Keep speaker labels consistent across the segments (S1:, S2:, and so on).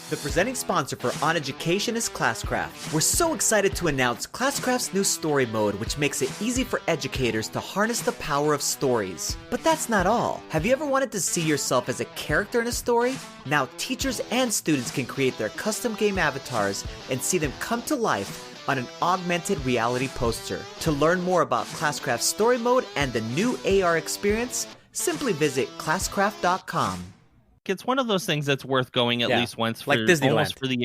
S1: The presenting sponsor for OnEducation is Classcraft. We're so excited to announce Classcraft's new story mode, which makes it easy for educators to harness the power of stories. But that's not all. Have you ever wanted to see yourself as a character in a story? Now teachers and students can create their custom game avatars and see them come to life on an augmented reality poster. To learn more about Classcraft's story mode and the new AR experience, simply visit classcraft.com.
S2: It's one of those things that's worth going at least once for
S1: like Disneyland.
S2: Almost for the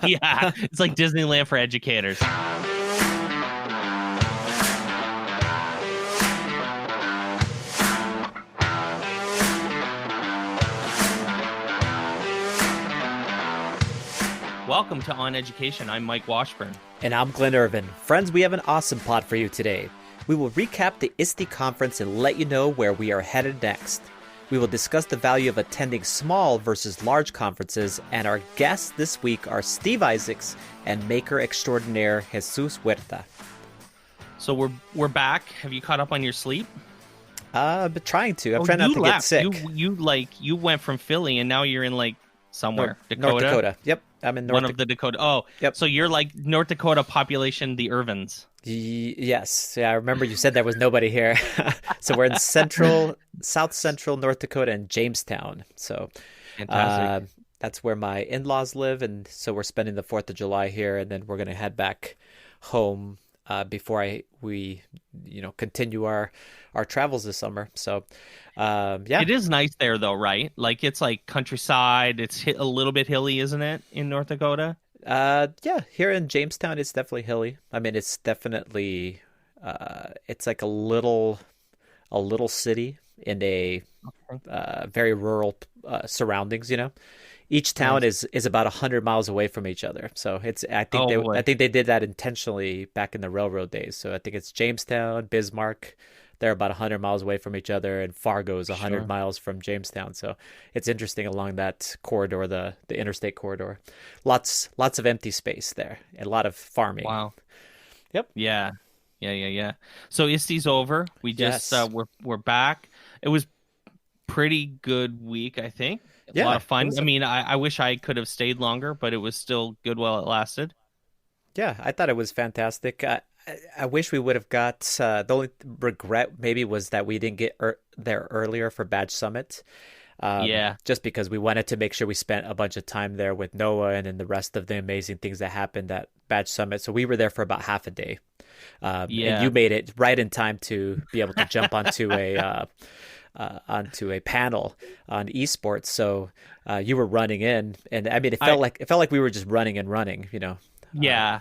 S2: yeah, it's like Disneyland for educators. Welcome to On Education. I'm Mike Washburn.
S1: And I'm Glen Irvin. Friends, we have an awesome pod for you today. We will recap the ISTE conference and let you know where we are headed next. We will discuss the value of attending small versus large conferences, and our guests this week are Steve Isaacs and maker extraordinaire Jesus Huerta.
S2: So we're back. Have you caught up on your sleep?
S1: But trying to. I'm trying not to get sick.
S2: You went from Philly and now you're in like somewhere.
S1: North Dakota. Yep. I'm in
S2: One of the Dakota. Oh, yep. So you're like North Dakota population, the Irvins.
S1: Yes. Yeah, I remember you said there was nobody here. So we're in South Central North Dakota in Jamestown. So that's where my in-laws live. And so we're spending the 4th of July here. And then we're going to head back home before we continue our travels this summer. So yeah.
S2: It is nice there though, right? Like it's like countryside. It's a little bit hilly, isn't it, in North Dakota?
S1: Yeah, here in Jamestown, it's definitely hilly. I mean, it's definitely, it's like a little city in a very rural surroundings. Each town is about 100 miles away from each other. So I think they did that intentionally back in the railroad days. So I think it's Jamestown, Bismarck. They're about 100 miles away from each other, and Fargo is 100 miles from Jamestown. So it's interesting along that corridor, the interstate corridor. Lots of empty space there, and a lot of farming.
S2: Wow.
S1: Yep.
S2: Yeah. So ISTE's over. We just we're back. It was pretty good week, I think. A lot of fun. I mean, I wish I could have stayed longer, but it was still good while it lasted. Yeah,
S1: I thought it was fantastic. I wish we would have got, the only regret maybe was that we didn't get there earlier for Badge Summit. Just because we wanted to make sure we spent a bunch of time there with Noah and then the rest of the amazing things that happened at Badge Summit. So we were there for about half a day. And you made it right in time to be able to jump onto a panel on esports. So you were running in, and I mean, it felt like we were just running and running,
S2: Yeah,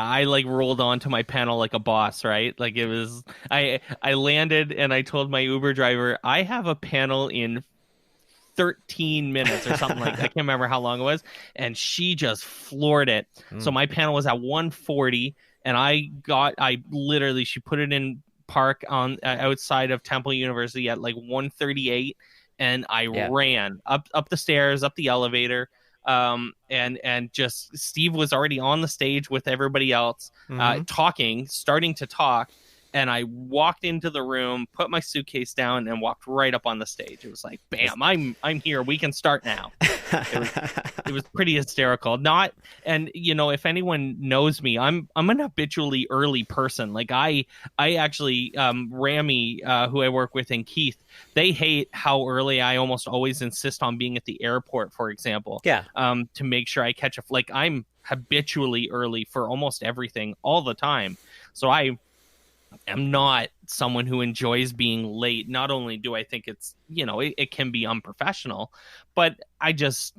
S2: I like rolled onto my panel like a boss, right? Like it was, I landed and I told my Uber driver, I have a panel in 13 minutes or something like that. I can't remember how long it was. And she just floored it. So my panel was at 140 and she put it in park on outside of Temple University at like 138. And I ran up the stairs, up the elevator. And just Steve was already on the stage with everybody else, starting to talk. And I walked into the room, put my suitcase down, and walked right up on the stage. It was like, bam, I'm here. We can start now. It was pretty hysterical. If anyone knows me, I'm an habitually early person. Like I actually, Rami, who I work with, and Keith, they hate how early I almost always insist on being at the airport, for example.
S1: Yeah.
S2: To make sure I catch I'm habitually early for almost everything all the time. So I am not someone who enjoys being late. Not only do I think it's, it can be unprofessional, but I just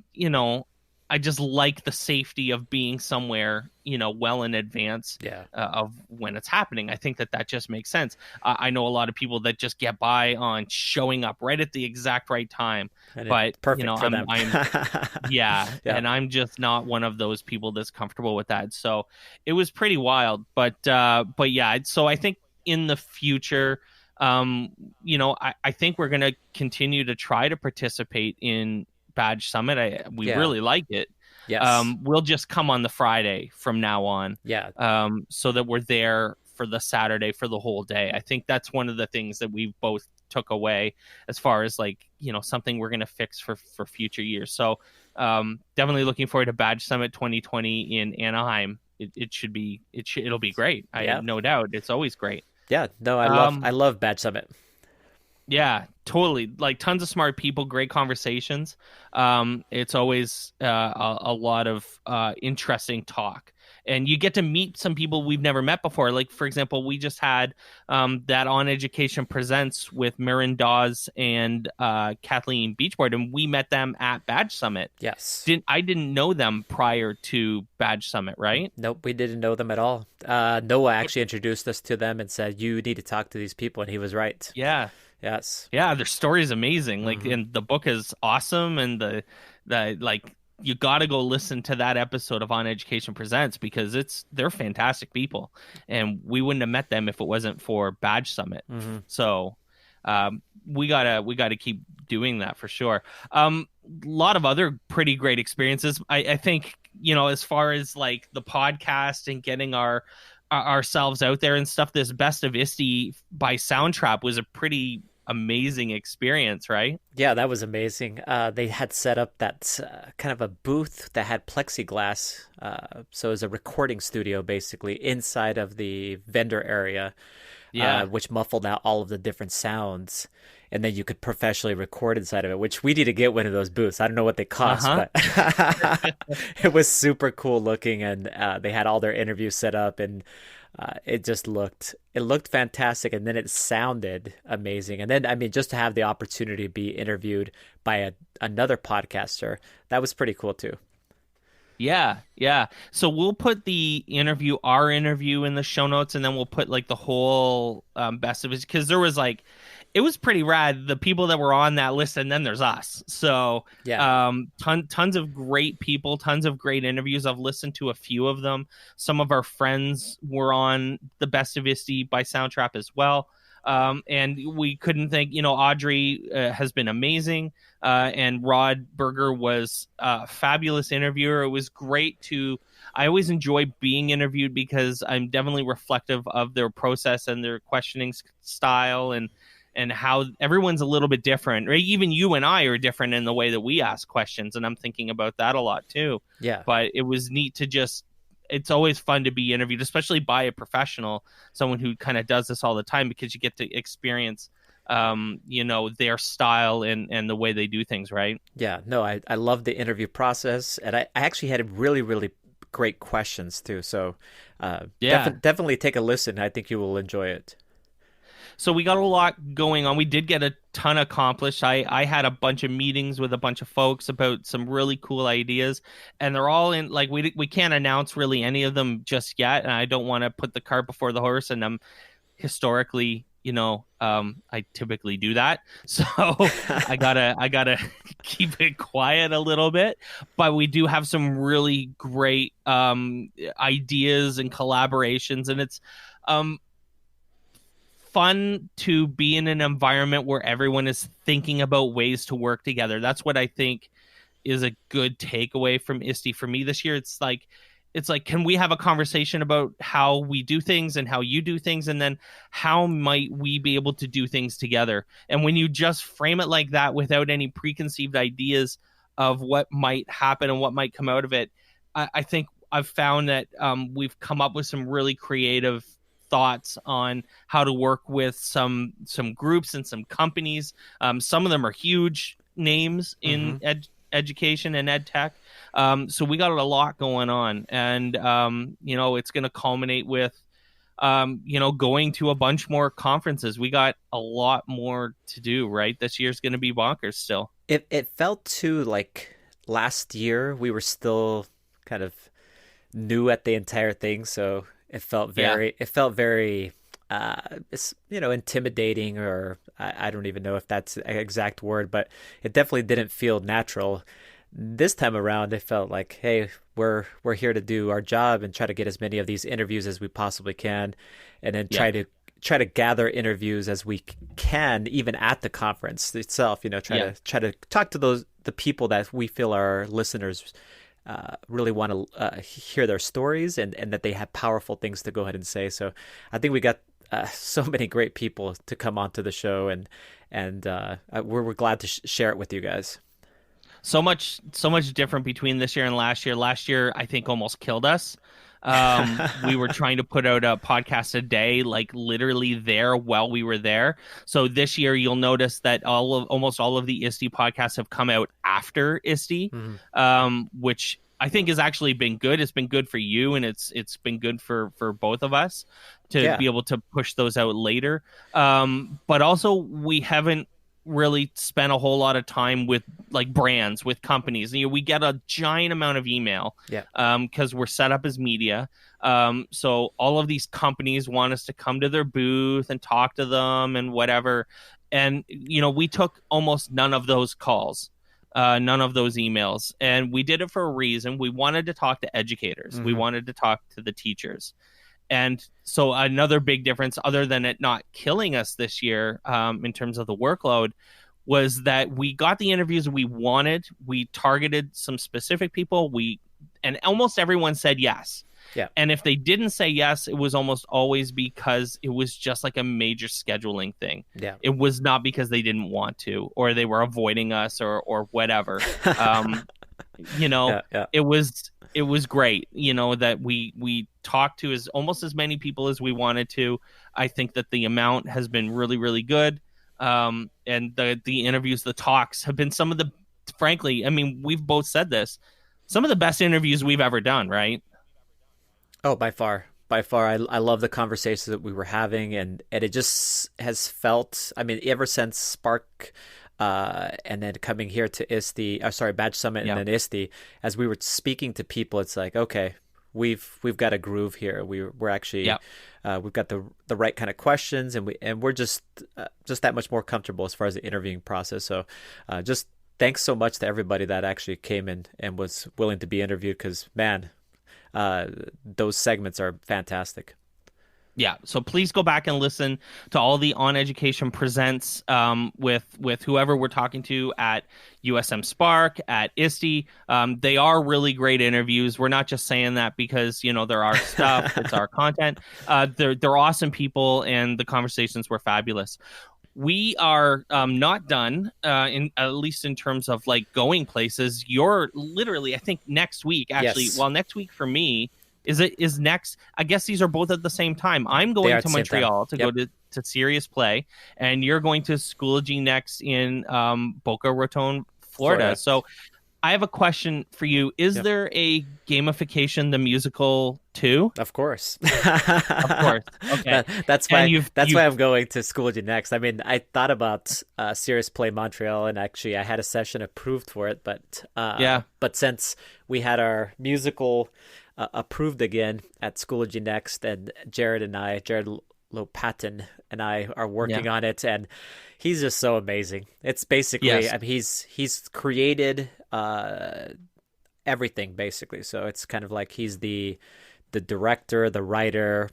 S2: like the safety of being somewhere, well in advance of when it's happening. I think that just makes sense. I know a lot of people that just get by on showing up right at the exact right time, but
S1: perfect for them.
S2: And I'm just not one of those people that's comfortable with that. So it was pretty wild, but yeah. So I think in the future, I think we're going to continue to try to participate in Badge Summit. We really like it.
S1: Yes.
S2: We'll just come on the Friday from now on.
S1: Yeah.
S2: So that we're there for the Saturday for the whole day. I think that's one of the things that we've both took away as far as something we're going to fix for future years. So Definitely looking forward to Badge Summit 2020 in Anaheim. It'll be great. I
S1: Yeah.
S2: no doubt. It's always great.
S1: Yeah. No, I
S2: Um,
S1: love Badge Summit.
S2: Yeah, totally. Like tons of smart people, great conversations. It's always a lot of interesting talk, and you get to meet some people we've never met before. Like for example, we just had that On Education Presents with Marin Dawes and Kathleen Beachboard, and we met them at Badge Summit.
S1: Yes.
S2: I didn't know them prior to Badge Summit, right?
S1: Nope, we didn't know them at all. Noah actually introduced us to them and said, "You need to talk to these people," and he was right.
S2: Yeah.
S1: Yes.
S2: Yeah, their story is amazing. Like,
S1: Hmm.
S2: and the book is awesome, and the like, you got to go listen to that episode of On Education Presents because they're fantastic people, and we wouldn't have met them if it wasn't for Badge Summit.
S1: Hmm.
S2: So, we gotta keep doing that for sure. A lot of other pretty great experiences. I think as far as like the podcast and getting ourselves out there and stuff, this Best of ISTE by Soundtrap was a pretty amazing experience, right?
S1: Yeah, that was amazing. They had set up that kind of a booth that had plexiglass. So it was a recording studio basically inside of the vendor area,
S2: Yeah.
S1: which muffled out all of the different sounds. And then you could professionally record inside of it, which we need to get one of those booths. I don't know what they cost,
S2: Uh-huh.
S1: but it was super cool looking. And they had all their interviews set up, and it looked fantastic, and then it sounded amazing. And then I mean, just to have the opportunity to be interviewed by another podcaster, that was pretty cool too.
S2: Yeah, yeah. So we'll put our interview in the show notes, and then we'll put like the whole best of it because it was pretty rad. The people that were on that list, and then there's us. So
S1: Yeah.
S2: tons of great people, tons of great interviews. I've listened to a few of them. Some of our friends were on the Best of ISTE by Soundtrap as well. And we couldn't think, Audrey has been amazing. And Rod Berger was a fabulous interviewer. It was great I always enjoy being interviewed because I'm definitely reflective of their process and their questioning style and how everyone's a little bit different. Right? Even you and I are different in the way that we ask questions. And I'm thinking about that a lot too.
S1: Yeah.
S2: But it was neat to it's always fun to be interviewed, especially by a professional, someone who kind of does this all the time because you get to experience their style and the way they do things, right?
S1: Yeah. No, I love the interview process, and I actually had really, really great questions too. So
S2: Yeah.
S1: definitely take a listen. I think you will enjoy it.
S2: So we got a lot going on. We did get a ton accomplished. I had a bunch of meetings with a bunch of folks about some really cool ideas, and they're all in like we can't announce really any of them just yet, and I don't want to put the cart before the horse, and I'm historically, I typically do that. So I gotta keep it quiet a little bit, but we do have some really great ideas and collaborations, and it's fun to be in an environment where everyone is thinking about ways to work together. That's what I think is a good takeaway from ISTE for me this year. It's like, can we have a conversation about how we do things and how you do things, and then how might we be able to do things together? And when you just frame it like that without any preconceived ideas of what might happen and what might come out of it, I think I've found that we've come up with some really creative thoughts on how to work with some groups and some companies. Some of them are huge names in
S1: Hmm.
S2: education and ed tech. So we got a lot going on, and it's going to culminate with going to a bunch more conferences. We got a lot more to do, right? This year's going to be bonkers still.
S1: It felt too like last year we were still kind of new at the entire thing, so
S2: Yeah.
S1: it felt very intimidating, or I don't even know if that's an exact word, but it definitely didn't feel natural. This time around it felt like, hey, we're here to do our job and try to get as many of these interviews as we possibly can, and then
S2: Yeah.
S1: try to gather interviews as we can even at the conference itself,
S2: Yeah.
S1: try to talk to the people that we feel our listeners really want to hear their stories, and that they have powerful things to go ahead and say. So I think we got so many great people to come onto the show, and we're glad to share it with you guys.
S2: so much different between this year and last year. Last year, I think, almost killed us. We were trying to put out a podcast a day, like literally there while we were there. So this year, you'll notice that almost all of the ISTE podcasts have come out after ISTE, which I think has actually been good. It's been good for you, and it's been good for both of us to be able to push those out later. But also, we haven't really spent a whole lot of time with like brands, with companies. We get a giant amount of email because we're set up as media. So all of these companies want us to come to their booth and talk to them and whatever. And, we took almost none of those calls, none of those emails. And we did it for a reason. We wanted to talk to educators. We wanted to talk to the teachers. And so another big difference, other than it not killing us this year in terms of the workload, was that we got the interviews we wanted. We targeted some specific people. And almost everyone said yes.
S1: Yeah.
S2: And if they didn't say yes, it was almost always because it was just like a major scheduling thing.
S1: Yeah.
S2: It was not because they didn't want to, or they were avoiding us, or whatever. It was great, that we talked to almost as many people as we wanted to. I think that the amount has been really, really good. And the interviews, the talks have been frankly, I mean, we've both said this, some of the best interviews we've ever done, right?
S1: Oh, by far. I love the conversations that we were having, and it just has felt, I mean, ever since Spark, and then coming here to ISTE, Badge Summit, and then ISTE, as we were speaking to people, it's like, okay, we've got a groove here. We're actually, we've got the right kind of questions, and we're just that much more comfortable as far as the interviewing process. So, just thanks so much to everybody that actually came in and was willing to be interviewed, because man, those segments are fantastic.
S2: Yeah, so please go back and listen to all the OnEducation presents with whoever we're talking to at USM Spark, at ISTE. They are really great interviews. We're not just saying that because, they're our stuff, it's our content. They're awesome people, and the conversations were fabulous. We are not done, at least in terms of like going places. You're literally, I think next week, actually,
S1: Yes.
S2: Well, next week for me, is next. I guess these are both at the same time. I'm going to Montreal to go to Serious Play, and you're going to Schoology next in Boca Raton, Florida. So I have a question for you. Is there a gamification the musical too?
S1: Of course.
S2: Of course. Okay.
S1: That's why I'm going to Schoology next. I mean, I thought about Serious Play Montreal, and actually I had a session approved for it, but since we had our musical approved again at Schoology next, and Jared Lopatin and I are working on it, and he's just so amazing. It's basically, I mean, he's created everything basically. So it's kind of like he's the director, the writer,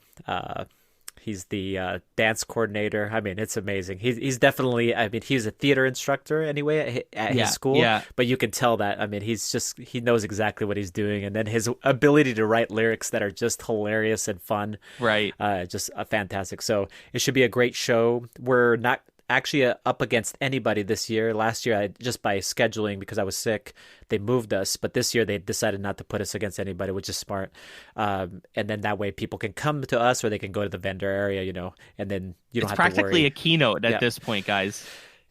S1: he's the dance coordinator. I mean, it's amazing. He's definitely, I mean, he's a theater instructor anyway at his school, but you can tell that, I mean, he knows exactly what he's doing. And then his ability to write lyrics that are just hilarious and fun. Right. Just fantastic. So it should be a great show. We're not actually up against anybody this year. Last year, just by scheduling, because I was sick, they moved us. But this year, they decided not to put us against anybody, which is smart. And then that way, people can come to us, or they can go to the vendor area, and then you don't have to worry. It's practically
S2: a keynote at this point, guys.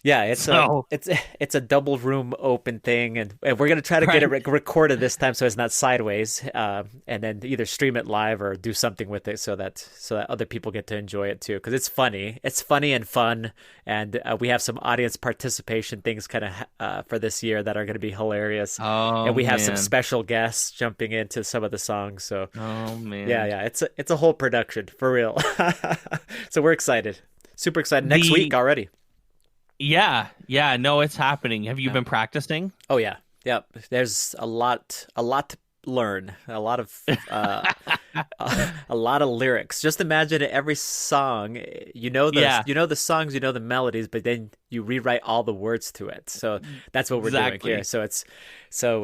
S1: Yeah, it's a double room open thing, and we're gonna try to get it recorded this time so it's not sideways, and then either stream it live or do something with it so that other people get to enjoy it too, because it's funny and fun, and we have some audience participation things kind of for this year that are going to be hilarious, and we have some special guests jumping into some of the songs. So it's a whole production for real. So we're excited, super excited. Next week already.
S2: Yeah, no, it's happening. Have you been practicing?
S1: Oh yeah. There's a lot to learn, a lot of a lot of lyrics. Just imagine every song, the songs, the melodies, but then you rewrite all the words to it. So that's what we're doing here. So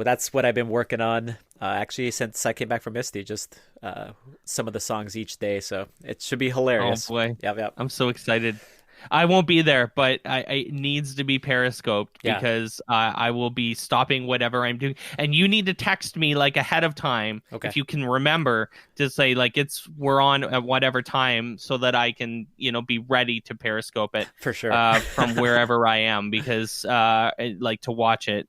S1: that's what I've been working on actually since I came back from ISTE, just some of the songs each day. So it should be hilarious.
S2: Oh boy.
S1: Yep.
S2: I'm so excited. I won't be there, but it needs to be periscoped
S1: Yeah.
S2: because I will be stopping whatever I'm doing. And you need to text me like ahead of time
S1: Okay.
S2: if you can remember to say like we're on at whatever time so that I can, be ready to periscope it
S1: For sure.
S2: from wherever I am because like to watch it.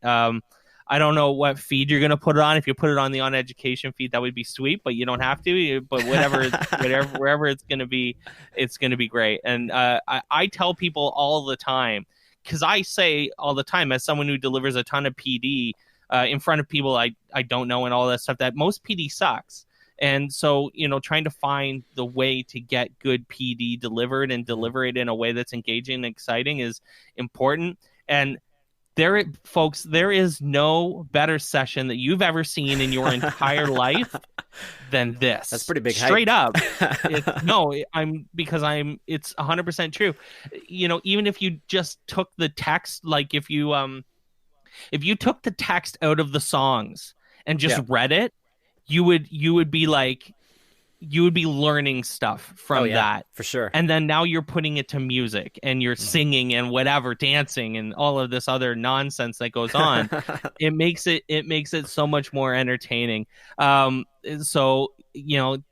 S2: I don't know what feed you're gonna put it on. If you put it on the OnEducation feed, that would be sweet, but you don't have to. But wherever it's gonna be, it's gonna be great. And I tell people all the time because I say all the time as someone who delivers a ton of PD in front of people I don't know and all that stuff that most PD sucks. And so, trying to find the way to get good PD delivered and deliver it in a way that's engaging and exciting is important. And folks, there is no better session that you've ever seen in your entire life than
S1: That's
S2: this.
S1: pretty big
S2: Straight
S1: hype.
S2: up. It's 100% true. Even if you just took the text, like if you took the text out of the songs and just
S1: Yeah.
S2: read it, you would be learning stuff
S1: Oh
S2: from
S1: yeah,
S2: that.
S1: for sure.
S2: And then now you're putting it to music and you're
S1: Mhm.
S2: singing and whatever, dancing and all of this other nonsense that goes on. It makes it so much more entertaining. So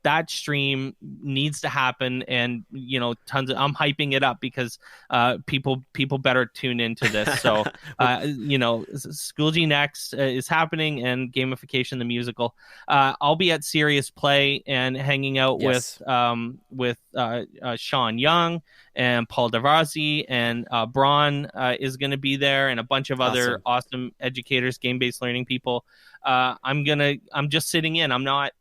S2: that stream needs to happen, and I'm hyping it up because people better tune into this. So
S1: Well,
S2: Schoology Next is happening, and gamification the musical. I'll be at Serious Play and hanging out
S1: yes.
S2: with Sean Young and Paul Darvazi, and Braun is going to be there, and a bunch of other
S1: Awesome.
S2: awesome educators, game-based learning people. I'm just sitting in. I'm not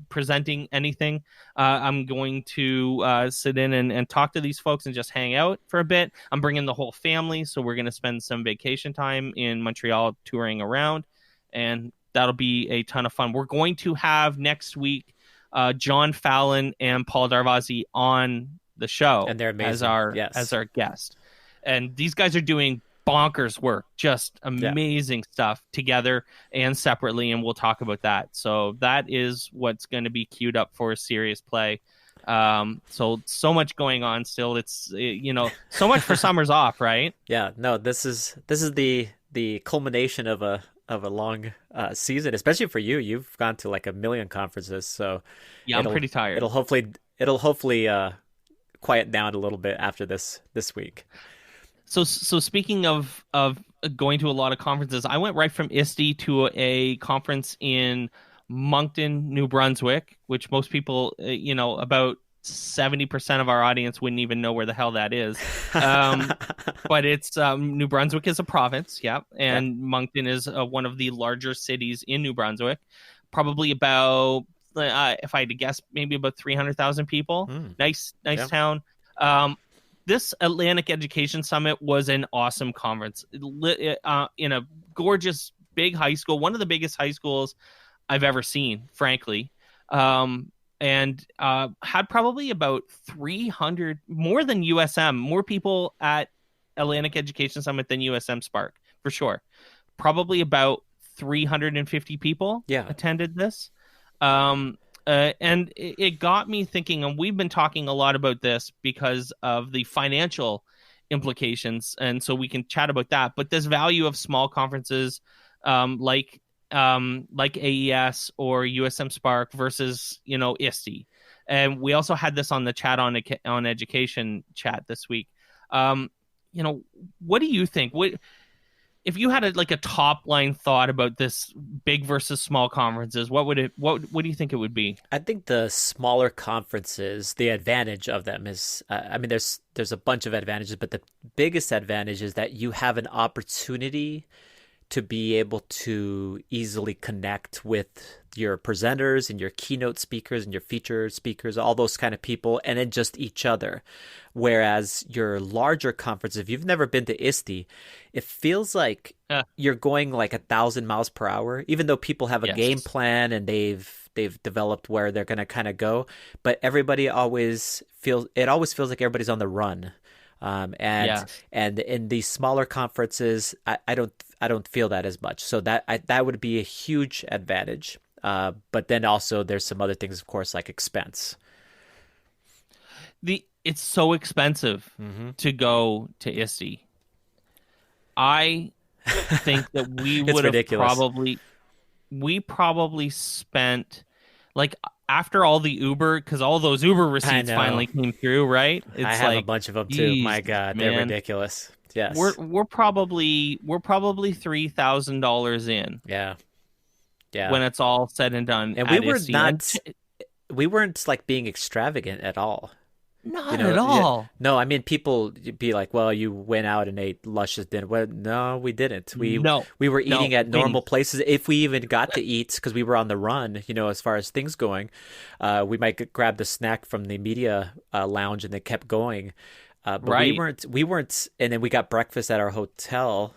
S2: presenting anything. I'm going to sit in and talk to these folks and just hang out for a bit. I'm bringing the whole family, so we're going to spend some vacation time in Montreal touring around, and that'll be a ton of fun. We're going to have next week John Fallon and Paul Darvazi on the show
S1: And they're
S2: as
S1: amazing.
S2: our
S1: Yes.
S2: guest, and these guys are doing bonkers work, just
S1: Yeah.
S2: amazing stuff together and separately, and we'll talk about that. So that is what's going to be queued up for Serious Play. So much going on still. It's so much for summers off, right?
S1: Yeah. No, this is the culmination of a long season, especially for you. You've gone to like a million conferences, so
S2: Yeah, I'm
S1: it'll
S2: pretty tired.
S1: it'll hopefully quiet down a little bit after this week.
S2: So speaking of going to a lot of conferences, I went right from ISTE to a conference in Moncton, New Brunswick, which most people, about 70% of our audience wouldn't even know where the hell that is. But it's New Brunswick is a province, yeah,
S1: Yeah.
S2: and Moncton is one of the larger cities in New Brunswick, probably about if I had to guess, maybe about 300,000 people.
S1: Mm,
S2: Nice
S1: yeah.
S2: town. This Atlantic Education Summit was an awesome conference in a gorgeous big high school, one of the biggest high schools I've ever seen, frankly. And had probably about 300, more than USM, more people at Atlantic Education Summit than USM Spark, for sure. Probably about 350 people
S1: Yeah.
S2: attended this. And it got me thinking, and we've been talking a lot about this because of the financial implications, and so we can chat about that. But this value of small conferences, like AES or USM Spark versus ISTE, and we also had this on the chat on education chat this week. What do you think? If you had a top line thought about this big versus small conferences, what do you think it would be?
S1: I think the smaller conferences, the advantage of them is, I mean, there's a bunch of advantages, but the biggest advantage is that you have an opportunity to be able to easily connect with your presenters and your keynote speakers and your featured speakers, all those kind of people, and then just each other. Whereas your larger conference, if you've never been to ISTE, it feels like you're going like 1,000 miles per hour, even though people have a game
S2: Yes.
S1: plan and they've developed where they're going to kind of go. But everybody always feels like everybody's on the run. And
S2: Yes.
S1: and in these smaller conferences, I don't feel that as much. So that would be a huge advantage. But then also there's some other things, of course, like expense.
S2: it's so expensive
S1: Mm-hmm.
S2: to go to ISTE. I think that
S1: It's ridiculous.
S2: we probably spent like after all the Uber, because all those Uber
S1: I
S2: receipts
S1: know.
S2: finally came through, right?
S1: I
S2: It's
S1: have a
S2: like,
S1: bunch of them too. My
S2: Jesus,
S1: God, they're
S2: man,
S1: ridiculous. Yes.
S2: we're probably $3,000 in
S1: Yeah. Yeah.
S2: when it's all said and done
S1: And
S2: at ISTE, and
S1: we weren't like being extravagant at all. You
S2: not at
S1: know, yeah.
S2: all.
S1: No, I mean, people be like, "Well, you went out and ate luscious dinner." Well, no, we didn't.
S2: No,
S1: We were
S2: no,
S1: eating at normal
S2: pennies.
S1: places. If we even got to eat, because we were on the run, as far as things going, we might grab the snack from the media lounge and then kept going. But
S2: Right.
S1: we weren't, and then we got breakfast at our hotel.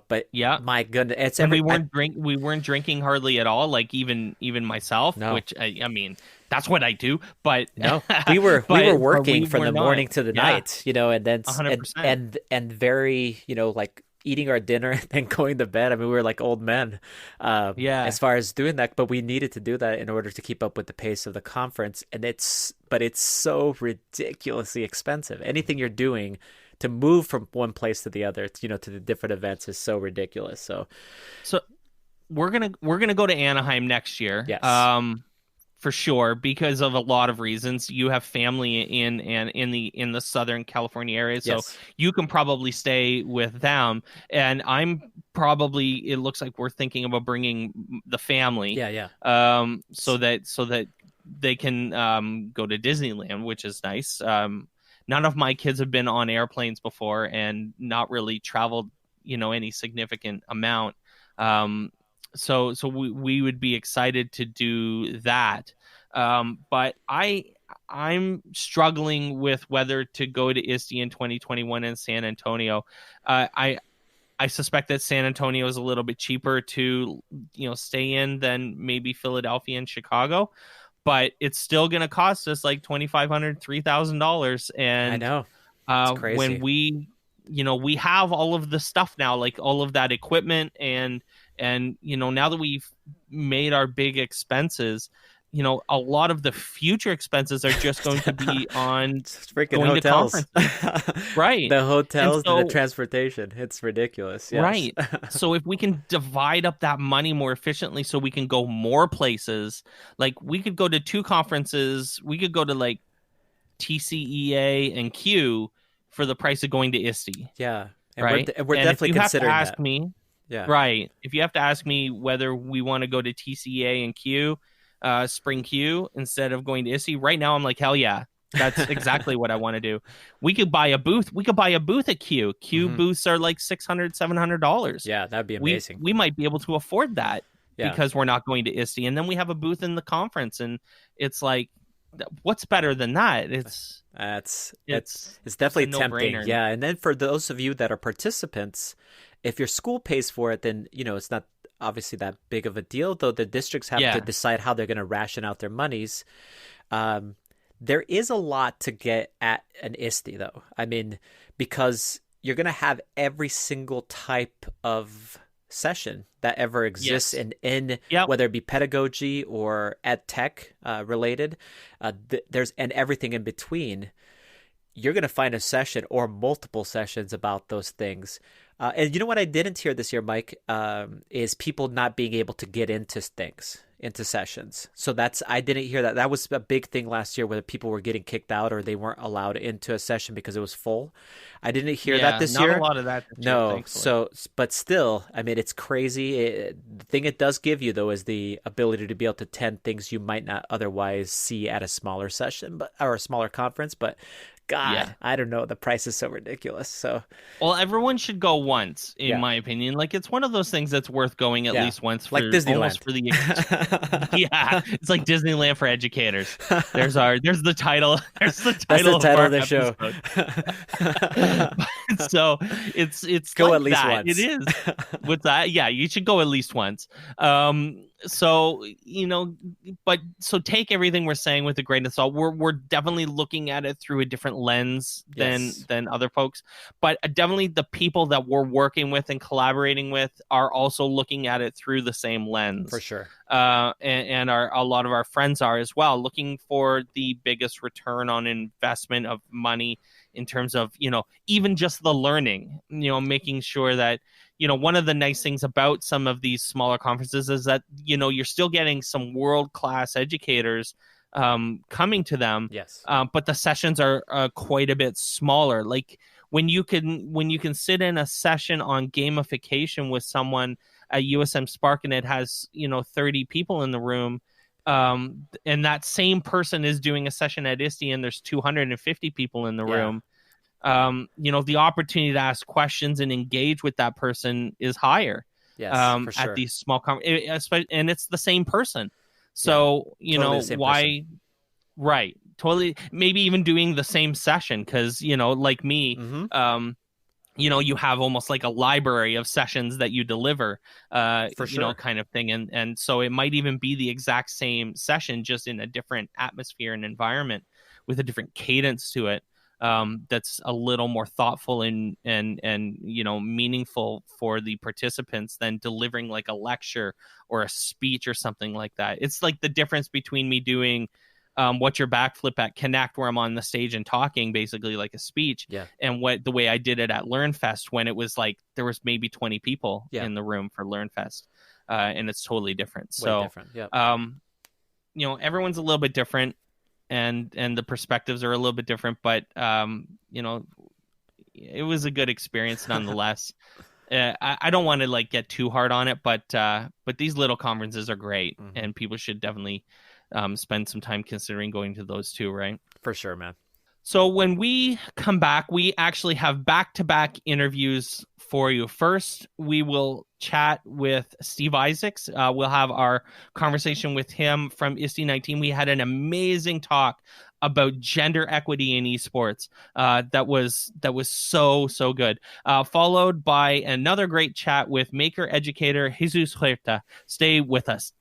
S1: But
S2: Yeah.
S1: my goodness, it's
S2: And
S1: every.
S2: we weren't drinking hardly at all, like even myself,
S1: No,
S2: which I mean, that's what I do, but
S1: no, we were
S2: but we
S1: working from
S2: were
S1: the
S2: not.
S1: morning to the
S2: Yeah,
S1: night, and then
S2: 100%.
S1: and very, like eating our dinner and then going to bed. I mean, we were like old men,
S2: Yeah.
S1: as far as doing that, but we needed to do that in order to keep up with the pace of the conference. But it's so ridiculously expensive. Anything you're doing to move from one place to the other, to the different events is so ridiculous. So
S2: So we're gonna go to Anaheim next year.
S1: yes,
S2: For sure, because of a lot of reasons. You have family in the Southern California area, so
S1: yes,
S2: you can probably stay with them. And it looks like we're thinking about bringing the family,
S1: yeah, yeah,
S2: so that they can go to Disneyland, which is nice. None of my kids have been on airplanes before and not really traveled, any significant amount. So we would be excited to do that. But I'm struggling with whether to go to ISTE in 2021 in San Antonio. I suspect that San Antonio is a little bit cheaper to stay in than maybe Philadelphia and Chicago, but it's still going to cost us like $2,500, $3,000.
S1: I
S2: And
S1: know, it's
S2: when
S1: crazy.
S2: we have all of the stuff now, like all of that equipment, and now that we've made our big expenses, a lot of the future expenses are just going to be on
S1: It's freaking
S2: going to
S1: hotels.
S2: conferences. Right.
S1: The hotels and the
S2: So
S1: transportation. It's ridiculous. Yes.
S2: right. So if we can divide up that money more efficiently so we can go more places, like we could go to 2 conferences, we could go to like TCEA and Q for the price of going to ISTE,
S1: Yeah. And
S2: right?
S1: we're
S2: And if
S1: definitely
S2: you have to
S1: considering
S2: ask
S1: that.
S2: me,
S1: Yeah.
S2: right, if you have to ask me whether we want to go to TCEA and Q, Spring Q, instead of going to ISTE, right now I'm like, hell yeah. That's exactly what I want to do. We could buy a booth. We could buy a booth at Q. Q
S1: Hmm.
S2: booths are like $600, $700.
S1: Yeah, that'd be
S2: We
S1: amazing.
S2: we might be able to afford that
S1: Yeah.
S2: because we're not going to ISTE, and then we have a booth in the conference, and it's like, what's better than that? It's
S1: It's
S2: it's a
S1: definitely tempting.
S2: no-brainer.
S1: Yeah. And then for those of you that are participants, if your school pays for it, then it's not obviously that big of a deal, though the districts have to
S2: Yeah.
S1: decide how they're going to ration out their monies. There is a lot to get at an ISTE, though. I mean, because you're going to have every single type of session that ever exists
S2: Yes.
S1: in
S2: Yep.
S1: whether it be pedagogy or ed tech related. There's and everything in between. You're going to find a session or multiple sessions about those things. And you know what I didn't hear this year, Mike, is people not being able to get into things, into sessions. So I didn't hear that. That was a big thing last year where people were getting kicked out or they weren't allowed into a session because it was full. I didn't hear that this
S2: not
S1: year.
S2: a lot of that this year,
S1: No,
S2: thankfully.
S1: but still, I mean, it's crazy. The thing it does give you, though, is the ability to be able to attend things you might not otherwise see at a smaller session, or a smaller conference. But God,
S2: Yeah.
S1: I don't know. The price is so ridiculous. So
S2: Well, everyone should go once, in
S1: yeah,
S2: my opinion. Like, it's one of those things that's worth going at
S1: yeah,
S2: least once
S1: like
S2: for
S1: Disneyland.
S2: almost for the yeah. It's like Disneyland for educators. There's the title. There's the
S1: That's the
S2: title of
S1: title
S2: our
S1: of the show.
S2: episode. So it's
S1: Go
S2: like
S1: at least
S2: that.
S1: once.
S2: It is with that. Yeah, you should go at least once. So, but so take everything we're saying with a grain of salt. We're definitely looking at it through a different lens
S1: Yes.
S2: than other folks, but definitely the people that we're working with and collaborating with are also looking at it through the same
S1: For
S2: lens.
S1: sure.
S2: And a lot of our friends are as well, looking for the biggest return on investment of money in terms of, even just the learning, making sure that, one of the nice things about some of these smaller conferences is that, you're still getting some world-class educators coming to them.
S1: Yes.
S2: But the sessions are quite a bit smaller. Like when you can sit in a session on gamification with someone at USM Spark and it has 30 people in the room, and that same person is doing a session at ISTE and there's 250 people in the room, the opportunity to ask questions and engage with that person is higher.
S1: Yes, for sure.
S2: At these small and it's the same person. So,
S1: totally the same
S2: why
S1: person.
S2: Right. Totally. Maybe even doing the same session because, like me, you have almost like a library of sessions that you deliver,
S1: For sure.
S2: kind of thing. And so it might even be the exact same session, just in a different atmosphere and environment with a different cadence to it. That's a little more thoughtful and meaningful for the participants than delivering like a lecture or a speech or something like that. It's like the difference between me doing What's Your Backflip at Connect, where I'm on the stage and talking basically like a speech, and the way I did it at LearnFest when it was like there was maybe 20 people in the room for LearnFest, and it's totally different.
S1: Way different. Yeah.
S2: Everyone's a little bit different, and the perspectives are a little bit different, but it was a good experience nonetheless. I don't want to like get too hard on it, but these little conferences are great, and people should definitely spend some time considering going to those too, right?
S1: For sure, man.
S2: So when we come back, we actually have back-to-back interviews for you. First, we will chat with Steve Isaacs. We'll have our conversation with him from ISTE 19. We had an amazing talk about gender equity in esports. That was so good. Followed by another great chat with maker educator Jesus Huerta. Stay with us.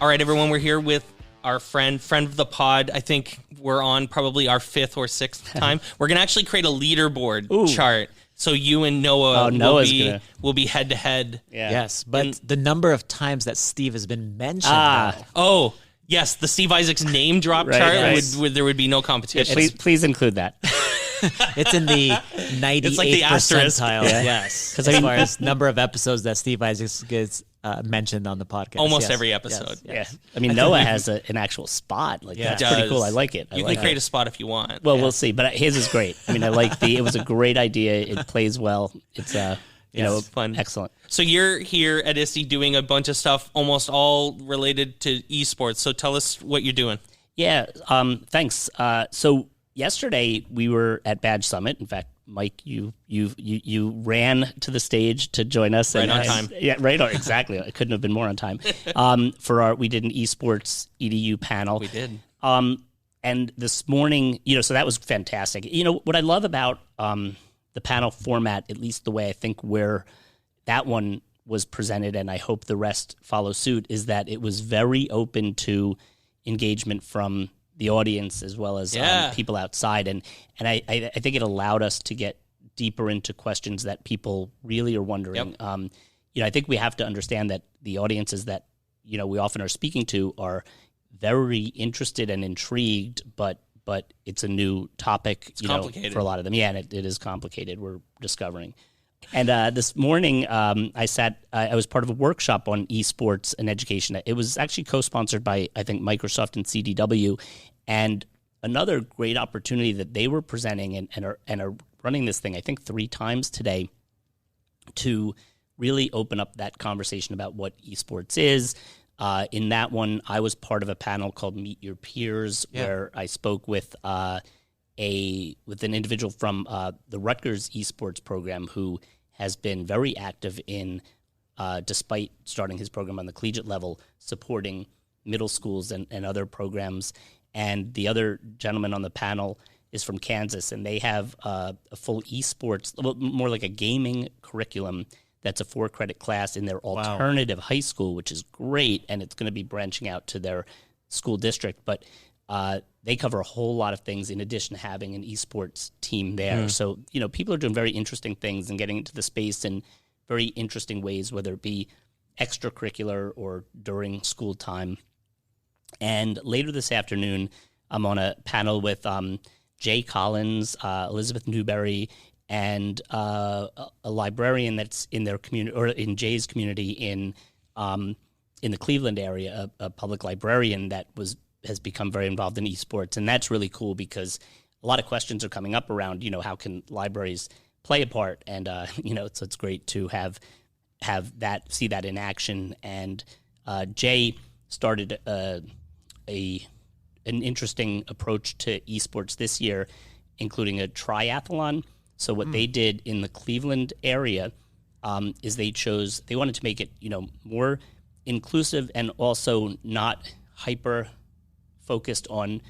S2: All right, everyone, we're here with our friend of the pod. I think we're on probably our 5th or 6th time. We're going to actually create a leaderboard chart. So you and Noah will be head to head.
S1: Yes, but the number of times that Steve has been mentioned.
S2: Oh, yes, the Steve Isaacs name drop chart, there would be no competition.
S3: Please include that.
S1: It's in the 98th
S2: it's like the
S1: percentile.
S2: Asterisk.
S1: Yes, as far as number of episodes that Steve Isaacs gets mentioned on the podcast.
S2: Almost every episode.
S1: Yes.
S3: I mean, Noah has an actual spot. Like that's pretty cool. I like it.
S2: You can create a spot if you want.
S3: Well, we'll see. But his is great. I mean, it was a great idea. It plays well. It's
S2: fun.
S3: Excellent.
S2: So you're here at ISTE doing a bunch of stuff, almost all related to esports. So tell us what you're doing.
S3: Yeah. Thanks. So yesterday we were at Badge Summit. In fact, Mike, you ran to the stage to join us.
S2: Right on time.
S3: Yeah, right on. Exactly. I couldn't have been more on time. We did an esports EDU panel.
S2: We did.
S3: And this morning, so that was fantastic. What I love about the panel format, at least the way I think where that one was presented, and I hope the rest follow suit, is that it was very open to engagement from the audience as well as people outside, and I think it allowed us to get deeper into questions that people really are wondering. Yep. I think we have to understand that the audiences that we often are speaking to are very interested and intrigued, but it's a new topic.
S2: It's complicated
S3: for a lot of them. Yeah, and it is complicated. We're discovering. And this morning, I was part of a workshop on esports and education. It was actually co-sponsored by, I think, Microsoft and CDW. And another great opportunity that they were presenting and are running this thing, I think, 3 times today, to really open up that conversation about what esports is. In that one, I was part of a panel called Meet Your Peers, where I spoke with an individual from the Rutgers esports program who has been very active in, despite starting his program on the collegiate level, supporting middle schools and other programs. and the other gentleman on the panel is from Kansas, and they have a full esports, more like a gaming curriculum that's a 4-credit class in their alternative high school, which is great, and it's going to be branching out to their school district. But they cover a whole lot of things in addition to having an esports team there. So, people are doing very interesting things and getting into the space in very interesting ways, whether it be extracurricular or during school time. And later this afternoon, I'm on a panel with Jay Collins, Elizabeth Newberry, and a librarian that's in their community, or in Jay's community in the Cleveland area, a public librarian that has become very involved in esports. And that's really cool because a lot of questions are coming up around, how can libraries play a part? And, so it's great to have see that in action. And Jay started an interesting approach to esports this year, including a triathlon. So what they did in the Cleveland area is they wanted to make it, more inclusive and also not hyper focused on,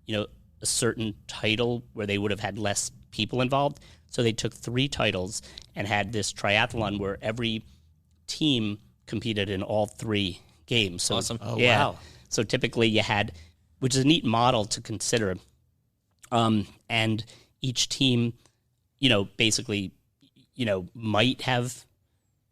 S3: a certain title where they would have had less people involved. So they took 3 titles and had this triathlon where every team competed in all 3 games. So,
S2: awesome.
S3: Oh, yeah. Wow. So typically you had, which is a neat model to consider. And each team, basically, might have,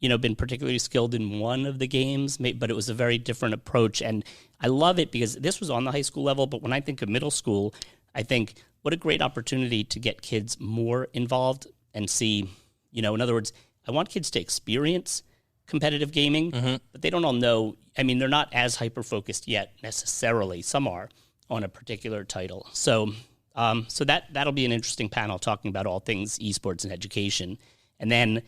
S3: been particularly skilled in one of the games, but it was a very different approach. And I love it because this was on the high school level, but when I think of middle school, I think what a great opportunity to get kids more involved and see, in other words, I want kids to experience competitive gaming, but they don't all know. I mean, they're not as hyper-focused yet necessarily. Some are on a particular title. So that'll be an interesting panel talking about all things esports and education. And then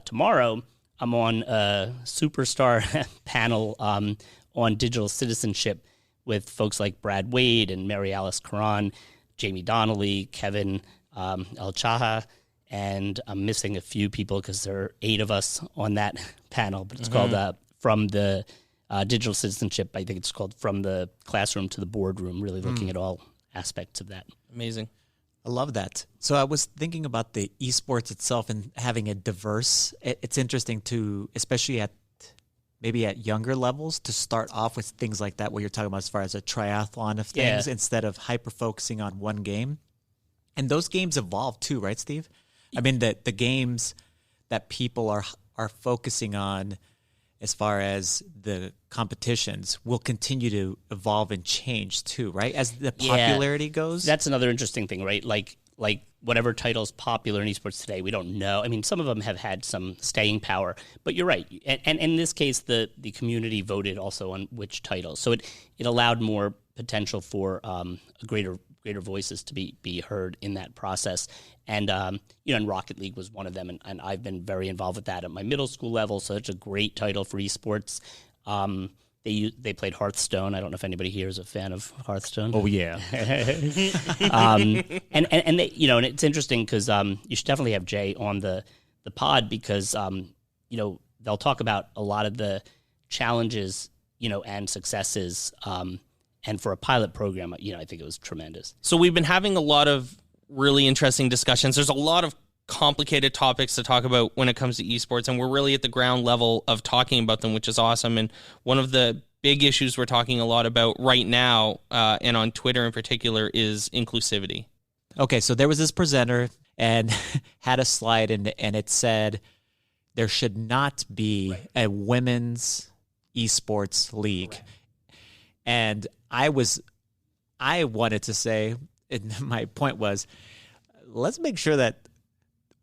S3: tomorrow, I'm on a superstar panel on digital citizenship with folks like Brad Wade and Mary Alice Caron, Jamie Donnelly, Kevin El-Chaha, and I'm missing a few people because there are 8 of us on that panel, but it's called From the Digital Citizenship. I think it's called From the Classroom to the Boardroom, really looking at all aspects of that.
S2: Amazing.
S4: I love that. So I was thinking about the esports itself and having a diverse, it's interesting to, especially maybe at younger levels, to start off with things like that, what you're talking about as far as a triathlon of things instead of hyper-focusing on one game. And those games evolve too, right, Steve? I mean, the games that people are focusing on as far as the competitions will continue to evolve and change too, right? As the popularity goes.
S3: That's another interesting thing, right? Like whatever title's popular in esports today, we don't know. I mean, some of them have had some staying power, but you're right. And in this case, the community voted also on which title. So it allowed more potential for greater voices to be heard in that process. And, and Rocket League was one of them, and I've been very involved with that at my middle school level, so it's a great title for esports. They played Hearthstone. I don't know if anybody here is a fan of Hearthstone.
S4: Oh, yeah.
S3: and they, and it's interesting because you should definitely have Jay on the pod because, they'll talk about a lot of the challenges, and successes, and for a pilot program, I think it was tremendous.
S2: So we've been having a lot of really interesting discussions. There's a lot of complicated topics to talk about when it comes to esports, and we're really at the ground level of talking about them, which is awesome. And one of the big issues we're talking a lot about right now, and on Twitter in particular, is inclusivity.
S4: Okay, so there was this presenter and had a slide, and it said there should not be a women's esports league. Right. And I wanted to say, and my point was, let's make sure that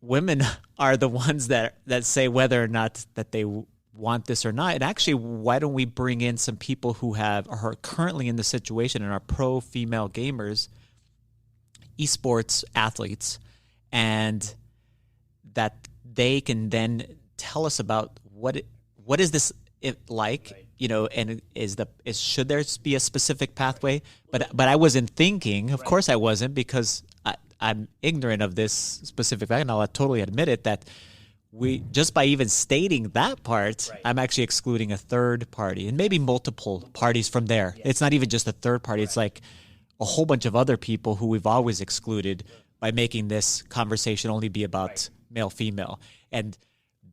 S4: women are the ones that say whether or not that they want this or not. And actually, why don't we bring in some people who are currently in the situation and are pro female gamers, esports athletes, and that they can then tell us about what is this like, right. And should there be a specific pathway? But I wasn't thinking, of course I wasn't, because I'm ignorant of this specific fact, and I'll totally admit it, that we just by even stating that part, right. I'm actually excluding a third party and maybe multiple parties from there. Yeah. It's not even just a third party. Right. It's like, a whole bunch of other people who we've always excluded by making this conversation only be about male, female. And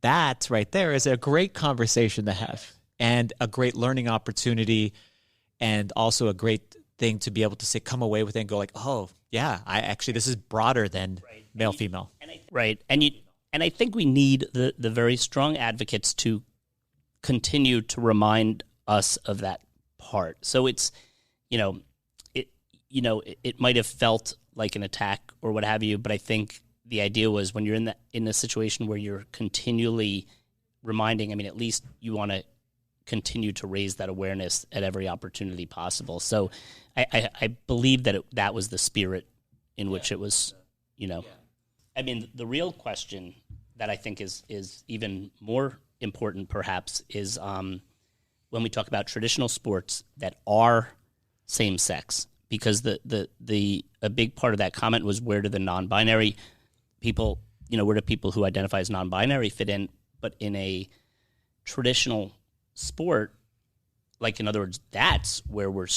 S4: that right there is a great conversation to have and a great learning opportunity, and also a great thing to be able to say, come away with it and go like, oh yeah, this is broader than male, female.
S3: Right. And I think we need the very strong advocates to continue to remind us of that part. So it's, it might have felt like an attack or what have you, but I think the idea was when you're in a situation where you're continually reminding, at least you want to continue to raise that awareness at every opportunity possible. So I believe that that was the spirit in which it was, the real question that I think is even more important perhaps is when we talk about traditional sports that are same sex, because a big part of that comment was, where do the non-binary people, where do people who identify as non-binary fit in? But in a traditional sport, like, in other words, that's where we're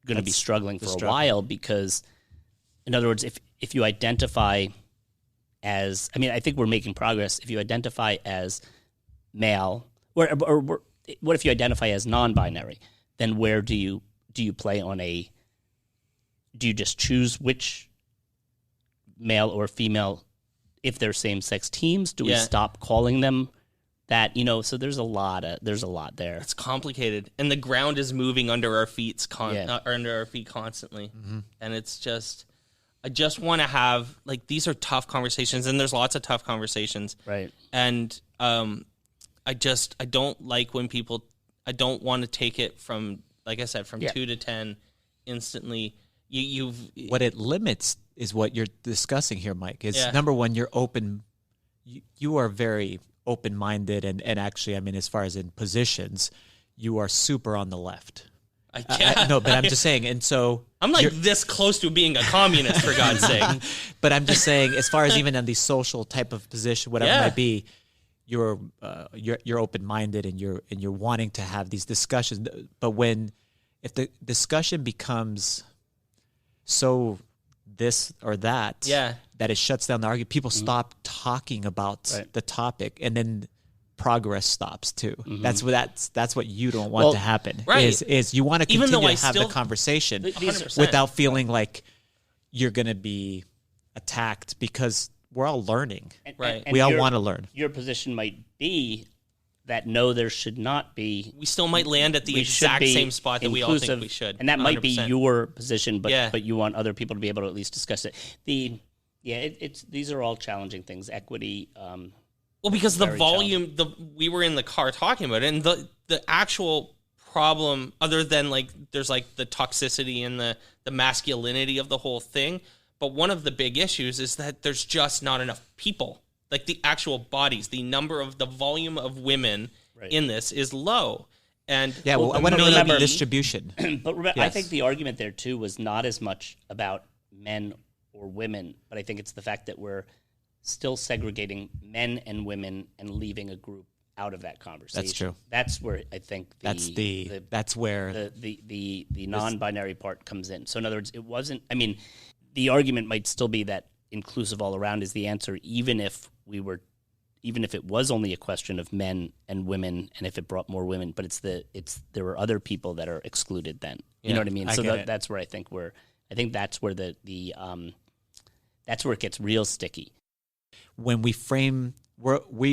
S3: going to be struggling for a while, because, in other words, if you identify as, I think we're making progress. If you identify as male, or what if you identify as non-binary? Then where do you play on do you just choose which male or female, if they're same-sex teams? Do we stop calling them that? So there's a lot there.
S2: It's complicated, and the ground is moving under our feet constantly, and it's just. I just want to have, these are tough conversations, and there's lots of tough conversations.
S3: Right.
S2: And I don't like when people, I don't want to take it from, like I said, from 2 to 10 instantly.
S4: What it limits is what you're discussing here, Mike, is number one, you're open. You are very open-minded, and actually, as far as in positions, you are super on the left.
S2: I can't.
S4: No, but I'm just saying, and so
S2: I'm this close to being a communist, for God's sake.
S4: But I'm just saying, as far as even on the social type of position, whatever it might be, you're open-minded, and you're wanting to have these discussions. But if the discussion becomes so this or that, that it shuts down the argument, people stop talking about the topic, and then progress stops too. That's what you don't want to happen.
S2: Right.
S4: Is you want to continue to have the conversation
S2: 100%.
S4: without feeling like you're going to be attacked, because we're all learning.
S2: Right.
S4: We all want to learn.
S3: Your position might be that no, there should not be.
S2: We still might land at the exact same spot that we all think we should.
S3: And that 100%. Might be your position, but
S2: Yeah.
S3: but you want other people to be able to at least discuss it. These are all challenging things. Equity.
S2: Well, because the volume, we were in the car talking about it, and the actual problem, other than like there's like the toxicity and the masculinity of the whole thing, but one of the big issues is that there's just not enough people. Like the actual bodies, the volume of women in this is low. And
S4: I want to know the distribution.
S3: But I think the argument there too was not as much about men or women, but I think it's the fact that we're still segregating men and women and leaving a group out of that conversation.
S4: That's true.
S3: That's where I think
S4: that's where
S3: the non-binary part comes in. So in other words, it wasn't. I mean, the argument might still be that inclusive all around is the answer, even if it was only a question of men and women, and if it brought more women. But there were other people that are excluded. Then you know what I mean. So that's where I think that's where that's where it gets real sticky.
S4: When we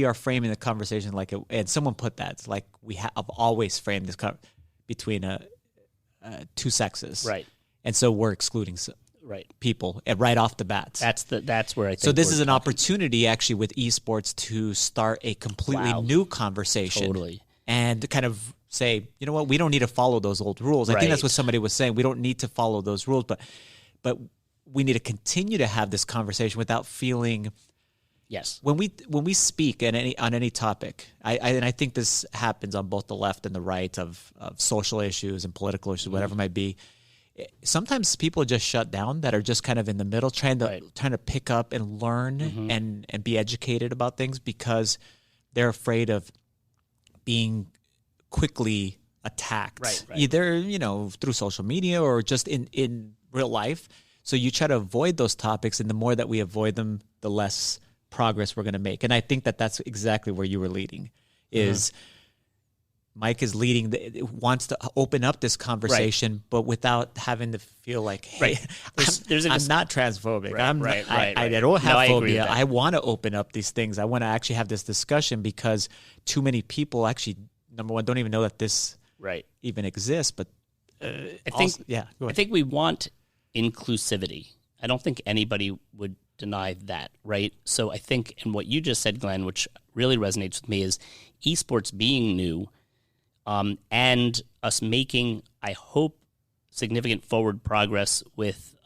S4: are framing the conversation like it, and someone put that, it's like we have always framed this between two sexes,
S3: right?
S4: And so we're excluding people right off the bat.
S3: That's where I think.
S4: So this is an opportunity actually with esports to start a completely new conversation,
S3: totally,
S4: and kind of say, you know what, we don't need to follow those old rules. I think that's what somebody was saying. We don't need to follow those rules, but we need to continue to have this conversation without feeling.
S3: Yes.
S4: When we speak on any topic, I think this happens on both the left and the right of social issues and political issues, whatever it might be. Sometimes people just shut down that are just kind of in the middle, trying to pick up and learn and be educated about things, because they're afraid of being quickly attacked, either through social media or just in real life. So you try to avoid those topics, and the more that we avoid them, the less progress we're going to make. And I think that that's exactly where you were leading, is Mike is leading, wants to open up this conversation, but without having to feel like, hey, I'm not transphobic. I don't have phobia. I want to open up these things. I want to actually have this discussion, because too many people actually, number one, don't even know that this even exists. But
S3: I think we want inclusivity. I don't think anybody would deny that, right? So I think, and what you just said, Glenn, which really resonates with me, is esports being new, and us making, I hope, significant forward progress with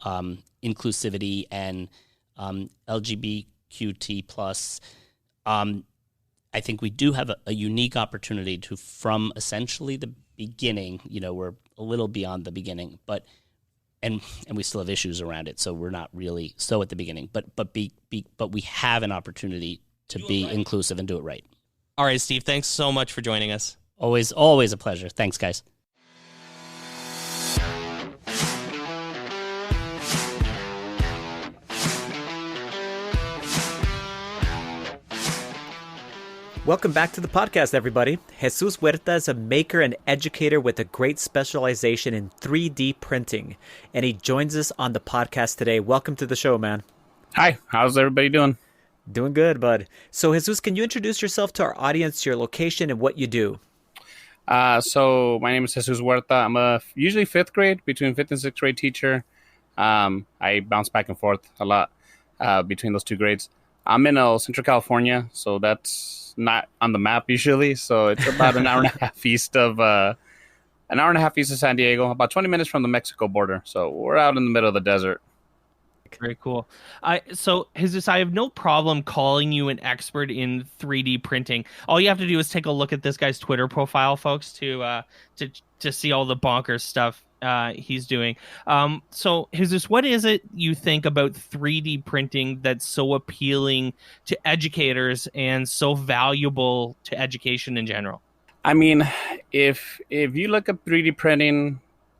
S3: inclusivity and LGBTQT plus. I think we do have a unique opportunity to, from essentially the beginning, we're a little beyond the beginning, but and we still have issues around it, so we're not really so at the beginning, but we have an opportunity to be inclusive and do it right.
S2: All right, Steve, thanks so much for joining us.
S3: Always a pleasure. Thanks, guys.
S1: Welcome back to the podcast, everybody. Jesus Huerta is a maker and educator with a great specialization in 3D printing, and he joins us on the podcast today. Welcome to the show, man.
S5: Hi, how's everybody doing?
S1: Doing good, bud. So, Jesus, can you introduce yourself to our audience, your location, and what you do?
S5: So my name is Jesus Huerta. I'm a usually fifth grade, between fifth and sixth grade teacher. I bounce back and forth a lot between those two grades. I'm in Central California, so that's not on the map usually. So it's about an hour and a half east of San Diego, about 20 minutes from the Mexico border. So we're out in the middle of the desert.
S2: Very cool. So, Jesus, I have no problem calling you an expert in 3D printing. All you have to do is take a look at this guy's Twitter profile, folks, to see all the bonkers stuff he's doing. So, Jesus, what is it you think about 3D printing that's so appealing to educators and so valuable to education in general?
S5: I mean, if you look at 3D printing,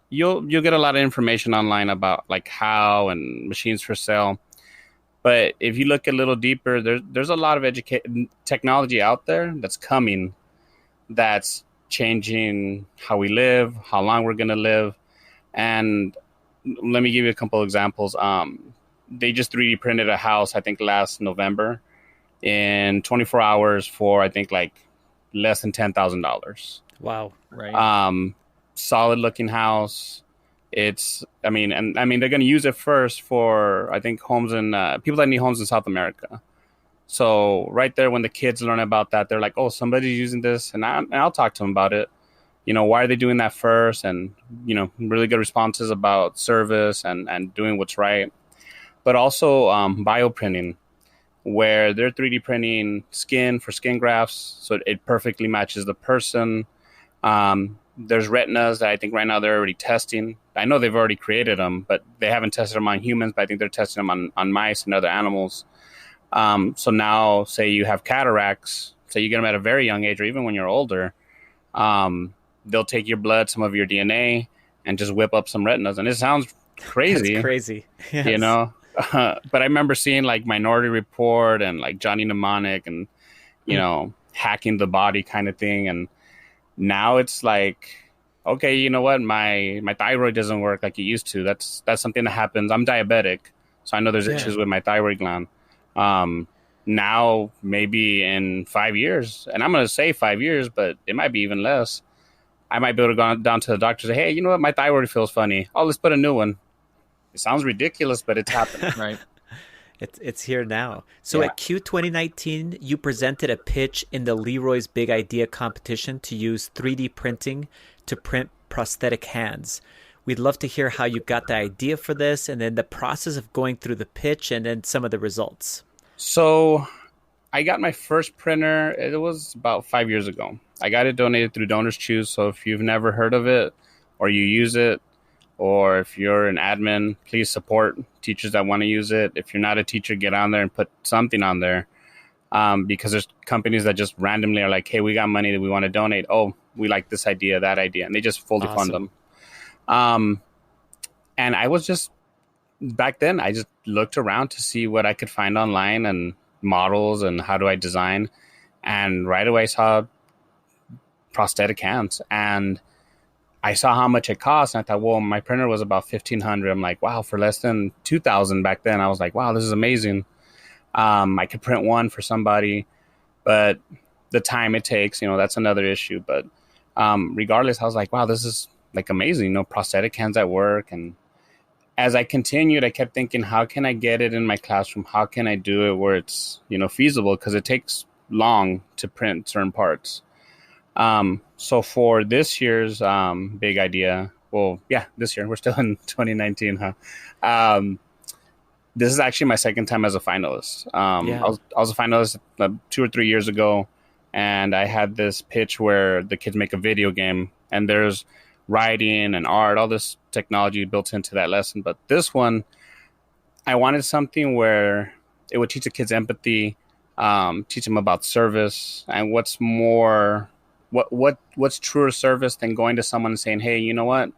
S5: you'll get a lot of information online about like how and machines for sale. But if you look a little deeper, there's a lot of technology out there that's coming, that's changing how we live, how long we're going to live. And let me give you a couple of examples. They just 3D printed a house, I think last November, in 24 hours for, I think, like less than $10,000.
S1: Wow.
S2: Right.
S5: Solid looking house. They're going to use it first for, I think, homes and people that need homes in South America. So right there, when the kids learn about that, they're like, oh, somebody's using this. And I'll talk to them about it. Why are they doing that first? And, really good responses about service and doing what's right. But also bioprinting, where they're 3D printing skin for skin grafts. So it perfectly matches the person. There's retinas that I think right now they're already testing. I know they've already created them, but they haven't tested them on humans, but I think they're testing them on mice and other animals. So now, say you have cataracts, so you get them at a very young age, or even when you're older, they'll take your blood, some of your DNA, and just whip up some retinas. And it sounds crazy.
S1: That's crazy. Yes.
S5: But I remember seeing like Minority Report and like Johnny Mnemonic and, hacking the body kind of thing. And now it's like, okay, you know what? My thyroid doesn't work like it used to. That's something that happens. I'm diabetic, so I know there's issues with my thyroid gland. Now, maybe in 5 years, and I'm going to say 5 years, but it might be even less, I might be able to go down to the doctor and say, hey, you know what? My thyroid feels funny. Oh, let's put a new one. It sounds ridiculous, but it's happening.
S2: Right.
S1: It's here now. So at Q 2019, you presented a pitch in the Leroy's Big Idea competition to use 3D printing to print prosthetic hands. We'd love to hear how you got the idea for this, and then the process of going through the pitch, and then some of the results.
S5: So I got my first printer, it was about 5 years ago. I got it donated through Donors Choose. So if you've never heard of it, or you use it, or if you're an admin, please support teachers that want to use it. If you're not a teacher, get on there and put something on there. Because there's companies that just randomly are like, hey, we got money that we want to donate. Oh, we like this idea, that idea. And they just fully fund them. And I was just back then, I just looked around to see what I could find online and models and how do I design. And right away I saw prosthetic hands, and I saw how much it cost. And I thought, well, my printer was about 1,500. I'm like, wow, for less than 2,000 back then. I was like, wow, this is amazing. I could print one for somebody, but the time it takes, that's another issue. But regardless, I was like, wow, this is like amazing, prosthetic hands at work. And as I continued, I kept thinking, how can I get it in my classroom? How can I do it where it's, feasible? Because it takes long to print certain parts. So for this year's big idea, well, yeah, this year, we're still in 2019, huh? This is actually my second time as a finalist. I was a finalist 2 or 3 years ago, and I had this pitch where the kids make a video game, and there's writing and art, all this technology built into that lesson. But this one, I wanted something where it would teach the kids empathy, teach them about service, and what's truer service than going to someone and saying, hey, you know what?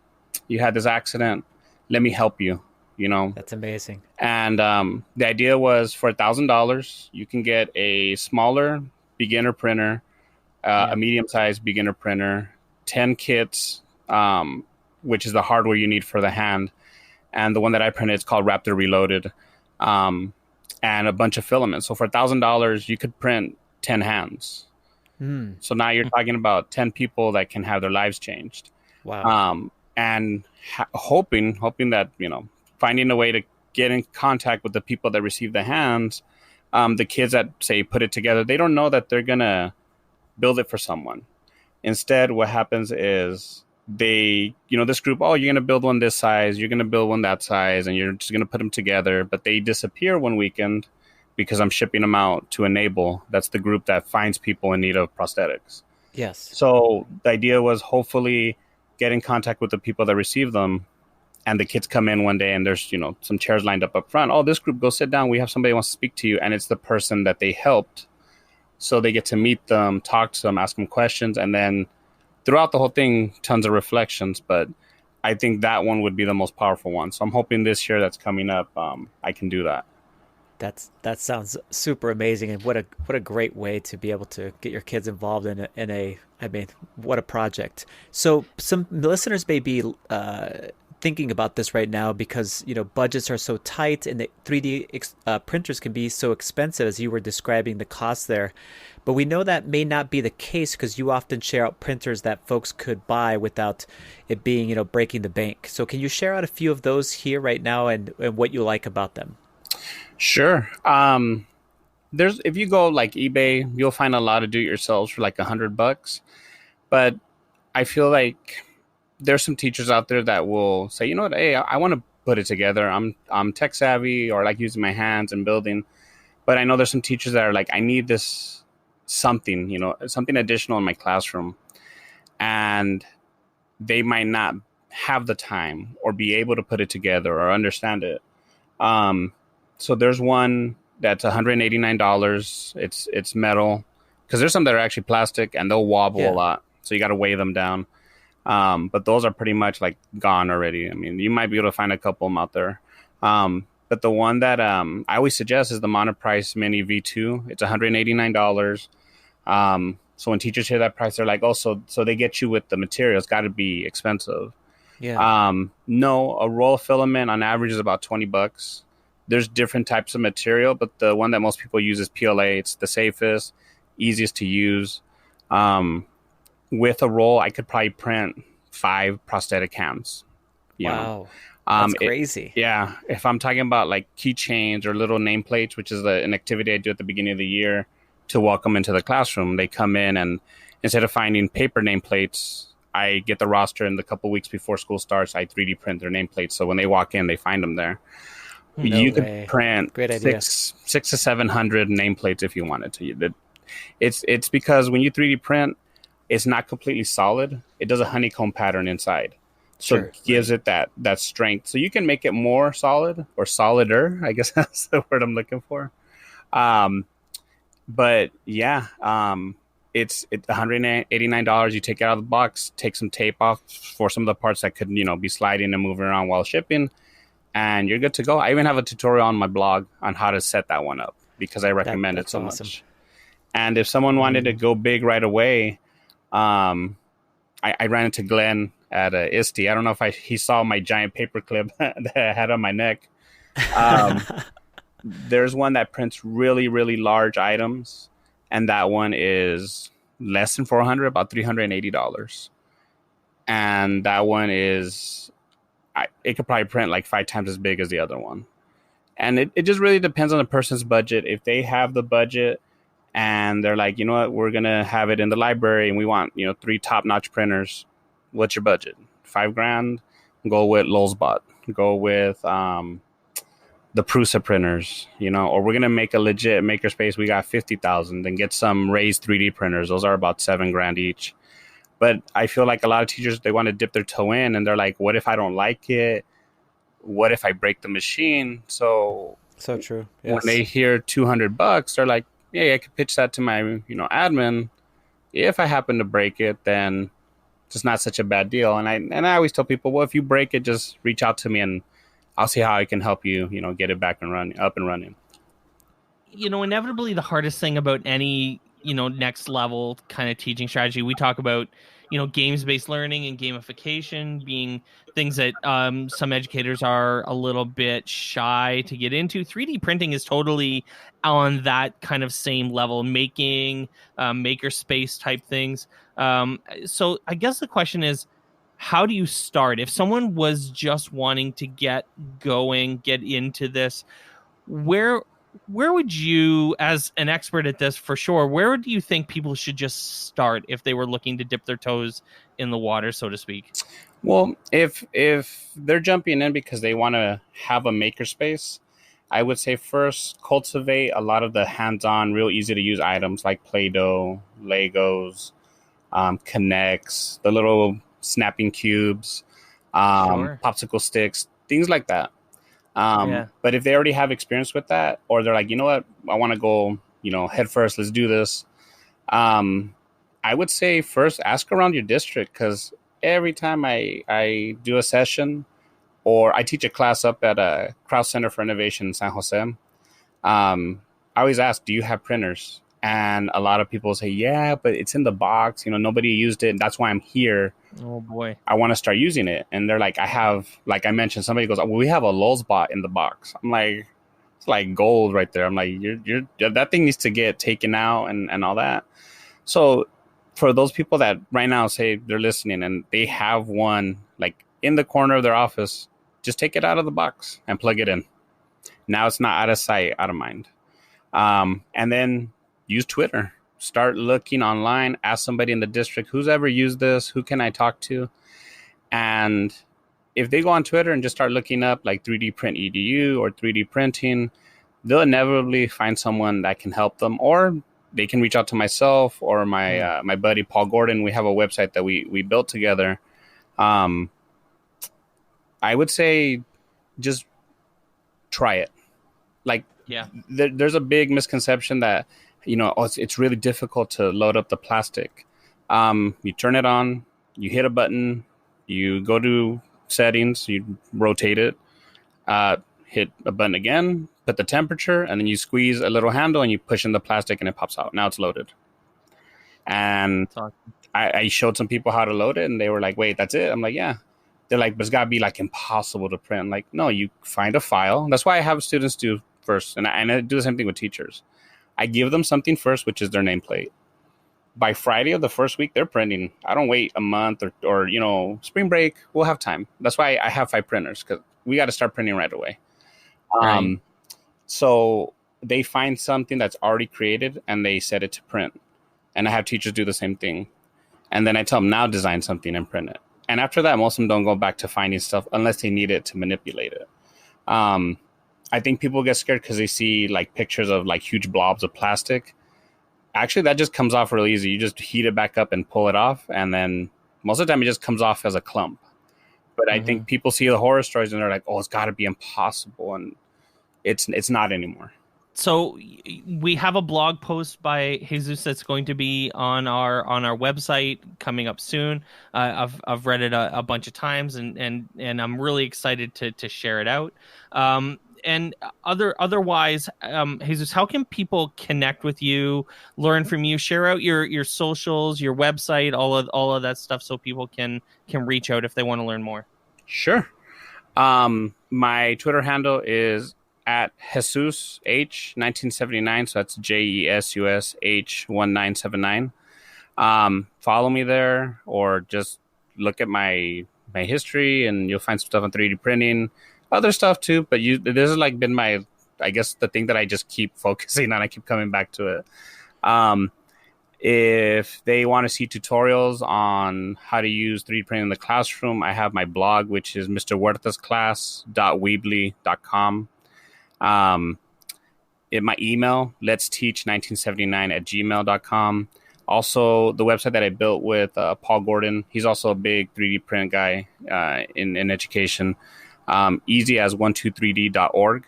S5: You had this accident. Let me help you,
S1: That's amazing.
S5: And the idea was for $1,000, you can get a smaller beginner printer, a medium-sized beginner printer, 10 kits, which is the hardware you need for the hand. And the one that I printed is called Raptor Reloaded, and a bunch of filaments. So for $1,000, you could print 10 hands. So now you're talking about 10 people that can have their lives changed.
S1: Wow.
S5: And hoping that, finding a way to get in contact with the people that receive the hands, the kids that say put it together, they don't know that they're going to build it for someone. Instead, what happens is they, this group, oh, you're going to build one this size, you're going to build one that size, and you're just going to put them together. But they disappear one weekend because I'm shipping them out to Enable. That's the group that finds people in need of prosthetics.
S1: Yes.
S5: So the idea was hopefully get in contact with the people that receive them, and the kids come in one day and there's, some chairs lined up front. Oh, this group, go sit down. We have somebody who wants to speak to you. And it's the person that they helped. So they get to meet them, talk to them, ask them questions. And then throughout the whole thing, tons of reflections. But I think that one would be the most powerful one. So I'm hoping this year that's coming up, I can do that.
S1: That sounds super amazing, and what a great way to be able to get your kids involved in a I mean, what a project. So some listeners may be thinking about this right now because budgets are so tight, and the 3D printers can be so expensive, as you were describing the cost there. But we know that may not be the case because you often share out printers that folks could buy without it being breaking the bank. So can you share out a few of those here right now and what you like about them?
S5: Sure. If you go like eBay, you'll find a lot of do-it-yourselves for like $100. But I feel like there's some teachers out there that will say, you know what, hey, I want to put it together. I'm tech savvy, or like using my hands and building. But I know there's some teachers that are like, I need this something additional in my classroom, and they might not have the time or be able to put it together or understand it. So there's one that's $189. It's metal, because there's some that are actually plastic and they'll wobble a lot. So you got to weigh them down. But those are pretty much like gone already. I mean, you might be able to find a couple of them out there. But the one that I always suggest is the Monoprice Mini V2. It's $189. So when teachers hear that price, they're like, oh, so they get you with the material. It's got to be expensive.
S1: Yeah.
S5: No, a roll of filament on average is about $20. There's different types of material, but the one that most people use is PLA. It's the safest, easiest to use. With a roll, I could probably print 5 prosthetic hands.
S1: Wow. That's crazy.
S5: If I'm talking about like keychains or little nameplates, which is an activity I do at the beginning of the year to welcome into the classroom, they come in, and instead of finding paper nameplates, I get the roster, and the couple weeks before school starts, I 3D print their nameplates. So when they walk in, they find them there. You could print 600 to 700 nameplates if you wanted to. It's because when you 3D print, it's not completely solid. It does a honeycomb pattern inside. So it gives it that strength. So you can make it more solid, or solider, I guess that's the word I'm looking for. But yeah, it's $189. You take it out of the box, take some tape off for some of the parts that could, be sliding and moving around while shipping, and you're good to go. I even have a tutorial on my blog on how to set that one up because I recommend it so much. And if someone wanted to go big right away, I ran into Glenn at ISTE. I don't know if he saw my giant paper clip that I had on my neck. There's one that prints really, really large items, and that one is less than $400, about $380. And that one is, it could probably print like 5 times as big as the other one. And it just really depends on the person's budget. If they have the budget and they're like, you know what, we're going to have it in the library and we want, 3 top-notch printers, what's your budget? $5,000? Go with Lulzbot. Go with the Prusa printers, or we're going to make a legit makerspace. We got 50,000, then get some raised 3D printers. Those are about $7,000 each. But I feel like a lot of teachers, they want to dip their toe in and they're like, what if I don't like it? What if I break the machine? So
S1: true.
S5: Yes. When they hear $200, they're like, yeah, I could pitch that to my, admin. If I happen to break it, then it's not such a bad deal. And I always tell people, well, if you break it, just reach out to me and I'll see how I can help you, get it back and up and running.
S2: Inevitably the hardest thing about any, next level kind of teaching strategy, we talk about, games-based learning and gamification being things that some educators are a little bit shy to get into. 3D printing is totally on that kind of same level, making makerspace type things. So I guess the question is, how do you start? If someone was just wanting to get going, get into this, where would you, as an expert at this for sure, where do you think people should just start if they were looking to dip their toes in the water, so to speak?
S5: Well, if they're jumping in because they want to have a makerspace, I would say first cultivate a lot of the hands-on, real easy to use items like Play-Doh, Legos, Connects, the little snapping cubes, popsicle sticks, things like that. But if they already have experience with that, or they're like, you know what, I want to go, head first, let's do this. I would say first ask around your district, because every time I do a session or I teach a class up at a Krause Center for Innovation in San Jose, I always ask, do you have printers? And a lot of people say, yeah, but it's in the box. Nobody used it. And that's why I'm here.
S2: Oh, boy.
S5: I want to start using it. And they're like, I have, like I mentioned, somebody goes, well, we have a Lulzbot in the box. I'm like, it's like gold right there. I'm like, you're that thing needs to get taken out and all that. So for those people that right now say they're listening and they have one like in the corner of their office, just take it out of the box and plug it in. Now it's not out of sight, out of mind. And then use Twitter. Start looking online. Ask somebody in the district, who's ever used this? Who can I talk to? And if they go on Twitter and just start looking up like 3D Print EDU or 3D printing, they'll inevitably find someone that can help them. Or they can reach out to myself or my my buddy Paul Gordon. We have a website that we built together. I would say just try it. Like, there's a big misconception that it's really difficult to load up the plastic. You turn it on, you hit a button, you go to settings, you rotate it, hit a button again, put the temperature, and then you squeeze a little handle and you push in the plastic and it pops out. Now it's loaded. And awesome. I showed some people how to load it and they were like, wait, that's it? I'm like, yeah. They're like, but it's got to be like impossible to print. I'm like, no, you find a file. That's why I have students do first. And I do the same thing with teachers. I give them something first, which is their nameplate. By Friday of the first week, they're printing. I don't wait a month or spring break. We'll have time. That's why I have 5 printers, because we got to start printing right away. Right. So they find something that's already created and they set it to print. And I have teachers do the same thing. And then I tell them, now design something and print it. And after that, most of them don't go back to finding stuff unless they need it to manipulate it. I think people get scared because they see like pictures of like huge blobs of plastic. Actually, that just comes off really easy. You just heat it back up and pull it off. And then most of the time it just comes off as a clump. But I think people see the horror stories and they're like, oh, it's got to be impossible. And it's not anymore.
S2: So we have a blog post by Jesus that's going to be on our website coming up soon. I've read it a bunch of times, and I'm really excited to share it out. And otherwise, Jesus, how can people connect with you, learn from you, share out your socials, your website, all of that stuff, so people can reach out if they want to learn more?
S5: Sure. My Twitter handle is at Jesus H 1979. So that's JESUS H 1979. Follow me there, or just look at my history, and you'll find some stuff on 3D printing, other stuff too. But this has like been my, I guess, the thing that I just keep focusing on. I keep coming back to it. If they want to see tutorials on how to use 3D printing in the classroom, I have my blog, which is mrhuertasclass.weebly.com. My email, let's teach 1979@gmail.com. Also, the website that I built with Paul Gordon, he's also a big 3D print guy in education. Easy as 123d.org.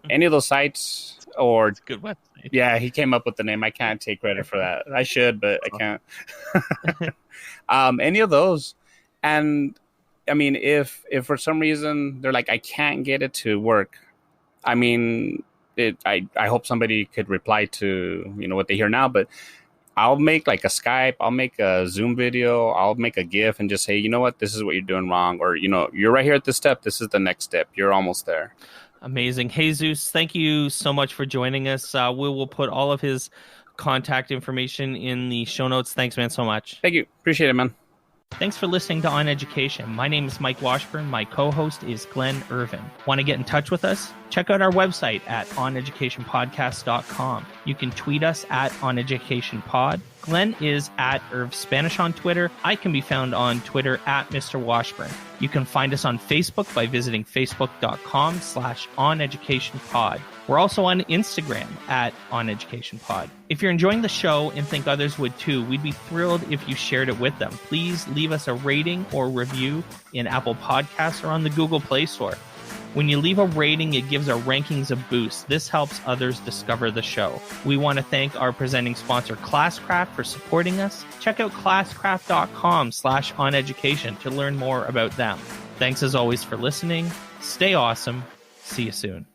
S5: Any of those sites, or
S2: It's a good website.
S5: Yeah, he came up with the name. I can't take credit for that. I should, but I can't. Any of those. And I mean, if for some reason they're like, I can't get it to work, I mean, I hope somebody could reply to, what they hear now, but I'll make like a Skype, I'll make a Zoom video, I'll make a GIF and just say, you know what, this is what you're doing wrong. Or, you're right here at this step. This is the next step. You're almost there.
S2: Amazing. Jesus, thank you so much for joining us. We will put all of his contact information in the show notes. Thanks, man, so much.
S5: Thank you. Appreciate it, man.
S2: Thanks for listening to On Education. My name is Mike Washburn. My co-host is Glenn Irvin. Want to get in touch with us? Check out our website at oneducationpodcast.com. You can tweet us at oneducationpod. Glenn is at Irv Spanish on Twitter. I can be found on Twitter at Mr. Washburn. You can find us on Facebook by visiting facebook.com/oneducationpod. We're also on Instagram at oneducationpod. If you're enjoying the show and think others would too, we'd be thrilled if you shared it with them. Please leave us a rating or review in Apple Podcasts or on the Google Play Store. When you leave a rating, it gives our rankings a boost. This helps others discover the show. We want to thank our presenting sponsor, Classcraft, for supporting us. Check out classcraft.com/oneducation to learn more about them. Thanks as always for listening. Stay awesome. See you soon.